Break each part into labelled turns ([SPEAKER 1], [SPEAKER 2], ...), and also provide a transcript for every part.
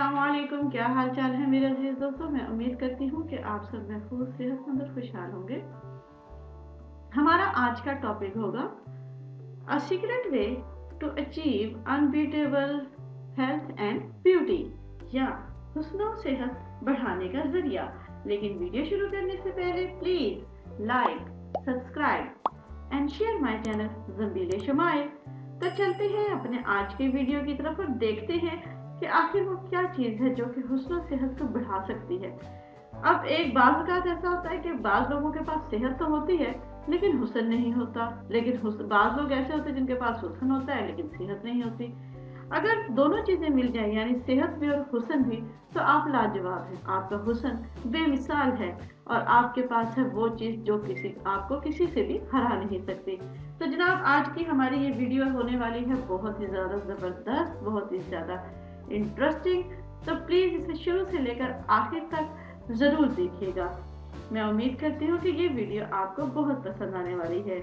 [SPEAKER 1] अस्सलाम वालेकुम, क्या हाल चाल है मेरे अजीज दोस्तों। मैं उम्मीद करती हूँ कि आप सब महफूज सेहतमंद और खुशहाल होंगे। हमारा आज का टॉपिक होगा a secret way to achieve unbeatable health and beauty, या हुस्न और सेहत बढ़ाने का जरिया। लेकिन वीडियो शुरू करने से पहले please like, subscribe and share my channel ज़ंबीले शमाइल। तो चलते हैं अपने आज के वीडियो की तरफ और देखते हैं कि आखिर वो क्या चीज़ है जो कि हुस्न और सेहत को बढ़ा सकती है। अब एक बाज़ औक़ात ऐसा होता है कि बाज़ लोगों के पास सेहत तो होती है लेकिन हुस्न नहीं होता, लेकिन बाज़ लोग ऐसे होते हैं जिनके पास हुस्न होता है लेकिन सेहत नहीं होती। अगर दोनों चीज़ें मिल जाए यानी सेहत भी और हुस्न भी, तो आप लाजवाब हैं। आपका हुस्न बेमिसाल है और आपके पास है वो चीज़ जो आपको किसी से भी हरा नहीं सकती। तो जनाब, आज की हमारी ये वीडियो होने वाली है बहुत ही ज़्यादा ज़बरदस्त, बहुत ही ज़्यादा इंटरेस्टिंग। तो प्लीज़ इसे शुरू से लेकर आखिर तक ज़रूर देखिएगा। मैं उम्मीद करती हूँ कि ये वीडियो आपको बहुत पसंद आने वाली है।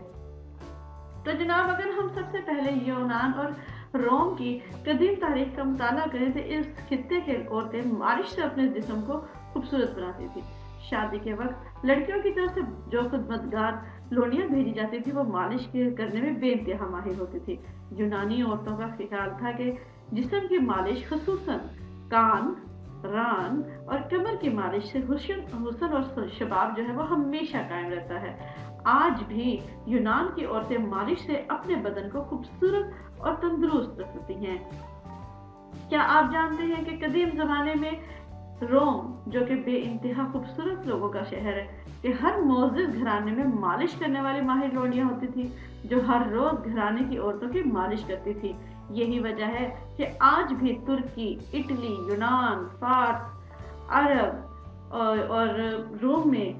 [SPEAKER 1] तो जनाब, अगर हम सबसे पहले यूनान और रोम की कदीम तारीख का मुताला करें तो इस खित्ते के औरतें मालिश से अपने जिस्म को खूबसूरत बनाती थी। शादी के वक्त लड़कियों की तरफ से जो खुदमतगार लोनियां भेजी जाती थी वो मालिश करने में बेइंतहा माहिर होती थी। यूनानी औरतों का ख्याल था कि जिस्म की मालिश, खुसूसन कान, रान और कमर की मालिश से हुस्न और शबाब जो है वो हमेशा कायम रहता है। आज भी यूनान की औरतें मालिश से अपने बदन को खूबसूरत और तंदुरुस्त रखती हैं। क्या आप जानते हैं कि कदीम जमाने में रोम, जो कि बेइंतहा खूबसूरत लोगों का शहर है, कि हर मोअज़्ज़िज़ घराने में मालिश करने वाली माहिर लोनियां होती थी जो हर रोज घराने की औरतों की मालिश करती थी। यही वजह है कि आज भी तुर्की, इटली, यूनान, फारस, अरब और रोम में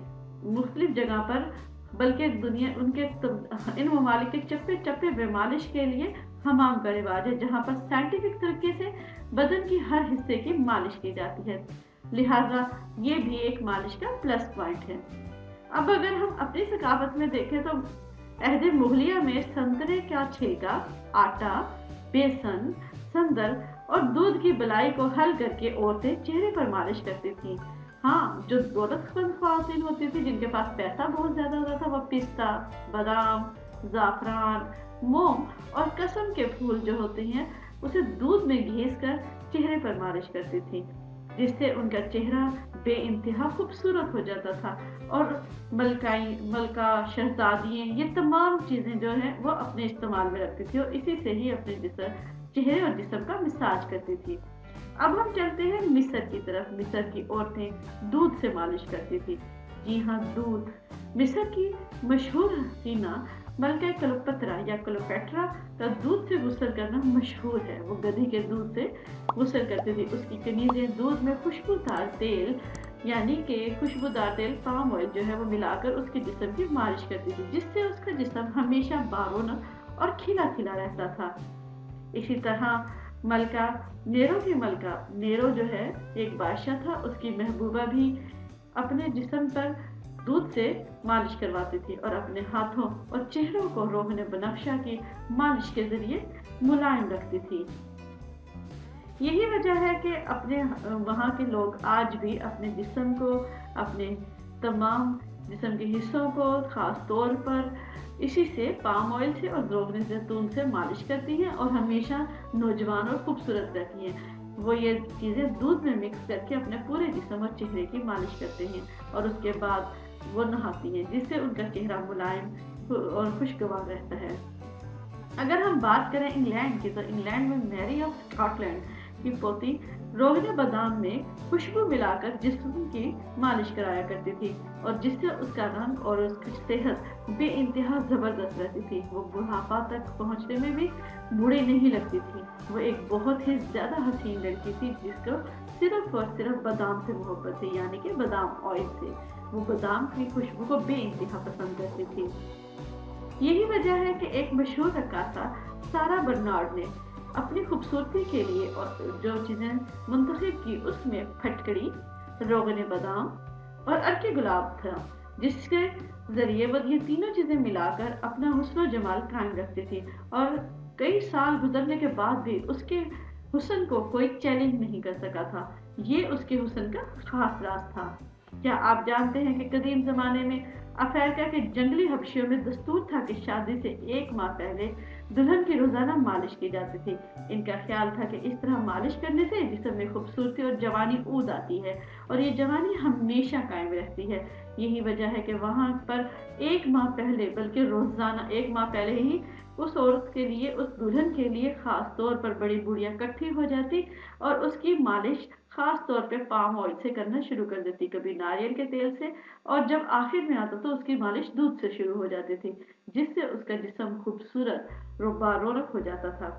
[SPEAKER 1] मुख्तलिफ जगह पर, बल्कि दुनिया इन ममालिक के चप्पे चप्पे पे मालिश के लिए हमाम का रिवाज है, जहाँ पर साइंटिफिक तरीके से बदन की हर हिस्से की मालिश की जाती है। लिहाजा ये भी एक मालिश का प्लस पॉइंट है। अब अगर हम अपनी सकाफत में देखें तो अहद मुगलिया में संतरे का छिलका, आटा, बेसन, संदल और दूध की बलाई को हल करके औरतें चेहरे पर मालिश करती थी। हाँ, जो दौलतमंद ख्वातीन होती थी जिनके पास पैसा बहुत ज्यादा होता था, वह पिस्ता, बादाम, जाफरान, मोम और कसम के फूल जो होते हैं उसे दूध में घिस कर चेहरे पर मालिश करती थी, जिससे उनका चेहरा बेइंतहा खूबसूरत हो जाता था। और मलका, शहजादियाँ, ये तमाम चीज़ें जो हैं वो अपने इस्तेमाल में रखती थी और इसी से ही अपने चेहरे और जिस्म का मसाज करती थी। अब हम चलते हैं मिस्र की तरफ। मिस्र की औरतें दूध से मालिश करती थी। जी हाँ, दूध। मिस्र की मशहूर हसीना मलका क्लोपत्रा या क्लोपेट्रा का दूध से गुस्ल करना मशहूर है। वो गधी के दूध से गुस्ल करती थी। उसकी कनीज़ें दूध में खुशबूदार तेल यानी कि खुशबूदार तेल, पाम ऑयल जो है वो मिलाकर उसके जिस्म की मालिश करती थी, जिससे उसका जिस्म हमेशा बारोनक और खिला खिला रहता था। इसी तरह नेरो जो है एक बादशाह था, उसकी महबूबा भी अपने जिस्म पर दूध से मालिश करवाती थी और अपने हाथों और चेहरों को रोहने बनफ्शा की मालिश के जरिए मुलायम रखती थी। यही वजह है कि अपने वहाँ के लोग आज भी अपने जिस्म को, अपने तमाम जिस्म के हिस्सों को खास तौर पर इसी से, पाम ऑयल से और रोगन जैतून से मालिश करती हैं और हमेशा नौजवान और खूबसूरत रहती हैं। वो ये चीज़ें दूध में मिक्स करके अपने पूरे जिस्म और चेहरे की मालिश करते हैं और उसके बाद वो नहाती हैं, जिससे उनका चेहरा मुलायम और खुशगवार रहता है। अगर हम बात करें इंग्लैंड की, तो इंग्लैंड में मैरी ऑफ स्कॉटलैंड की पोती रोगन बादाम में खुशबू मिलाकर जिस्म की मालिश कराया करती थी और जिससे उसका रंग और उसकी सेहत बेइंतहा जबरदस्त रहती थी। वो बुढ़ापा तक पहुंचने में भी बूढ़ी नहीं लगती थी। वो एक बहुत ही ज्यादा हसीन लड़की थी जिसको सिर्फ और सिर्फ बादाम से मोहब्बत थी, यानी कि बादाम ऑयल से। वो बादाम की खुशबू को बेइंतहा पसंद करती थी। यही वजह है कि एक मशहूर रक्कासा सारा बर्नार्ड ने अपनी खूबसूरती के लिए और जो चीज़ें मुंतखब की उसमें फटकड़ी, रोगन बादाम और अर्के गुलाब था, जिसके जरिए वो ये तीनों चीज़ें मिलाकर अपना हुस्न और जमाल कायम रखती थी। और कई साल गुजरने के बाद भी उसके हुस्न को कोई चैलेंज नहीं कर सका था। ये उसके हुस्न का खास राज था। क्या आप जानते हैं कि कदीम ज़माने में अफ्रीका के जंगली हबशियों में दस्तूर था कि शादी से 1 माह पहले दुल्हन की रोज़ाना मालिश की जाती थी। इनका ख्याल था कि इस तरह मालिश करने से जिस्म में खूबसूरती और जवानी ऊद आती है और ये जवानी हमेशा कायम रहती है। यही वजह है कि वहाँ पर 1 माह पहले, बल्कि रोज़ाना 1 माह पहले ही उस औरत के लिए, उस दुल्हन के लिए खास तौर पर बड़ी बुढ़िया इकट्ठी हो जाती और उसकी मालिश खास तौर पे पाम ऑयल से करना शुरू कर देती, कभी नारियल के तेल से, और जब आखिर में आता तो उसकी मालिश दूध से शुरू हो जाती थी, जिससे उसका जिस्म खूबसूरत रौनक हो जाता था।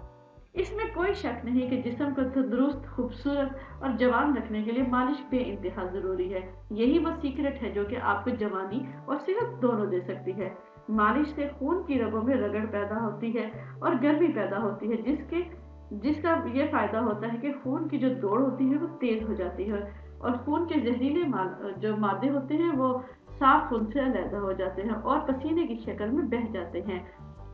[SPEAKER 1] इसमें कोई शक नहीं कि जिस्म को तंदुरुस्त, खूबसूरत और जवान रखने के लिए मालिश बेइंतहा ज़रूरी है। यही वो सीक्रेट है जो कि आपको जवानी और सेहत दोनों दे सकती है। मालिश से खून की रगों में रगड़ पैदा होती है और गर्मी पैदा होती है, जिसका ये फ़ायदा होता है कि खून की जो दौड़ होती है वो तेज़ हो जाती है और खून के जहरीले जो मादे होते हैं वो साफ खून से अलहदा हो जाते हैं और पसीने की शक्ल में बह जाते हैं।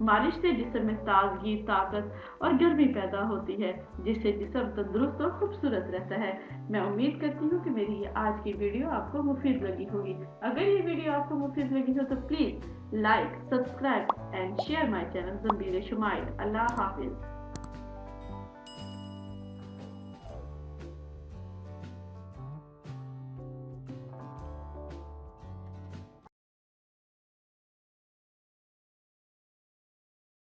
[SPEAKER 1] मालिश से जिस्म में ताजगी, ताकत और गर्मी पैदा होती है, जिससे जिस्म तंदुरुस्त और खूबसूरत रहता है। मैं उम्मीद करती हूँ कि मेरी ये आज की वीडियो आपको मुफीद लगी होगी। अगर ये वीडियो आपको मुफीद लगी हो तो please like, subscribe and share my channel Zameer Shumail. अल्लाह हाफिज़।